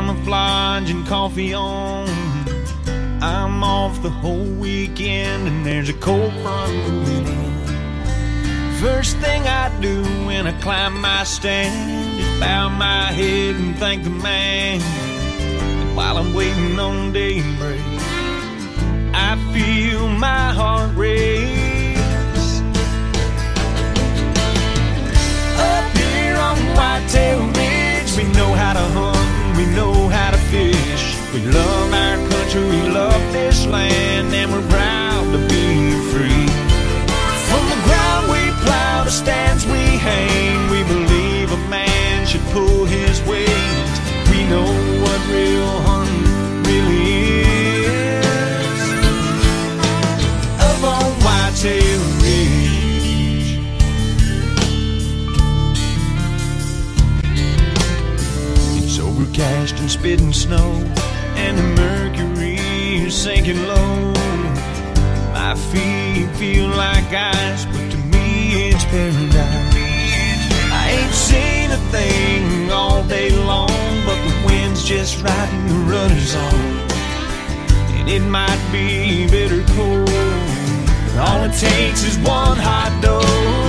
camouflage and coffee on. I'm off the whole weekend and there's a cold front moving in. First thing I do when I climb my stand is bow my head and thank the man. And while I'm waiting on daybreak, I feel my heart race. Up here on Whitetail Ridge, we know how to hunt, we know how to fish. We love our country, we love this land, and we're proud to be free. From the ground we plow, the stands we hang, we believe a man should pull his weight. We know what real hunting really is. Up on Whitetail Ridge. It's overcast and spitting snow, and the mercury is sinking low. My feet feel like ice, but to me it's paradise. I ain't seen a thing all day long, but the wind's just right and the rudder's on. And it might be bitter cold, all it takes is one hot dose.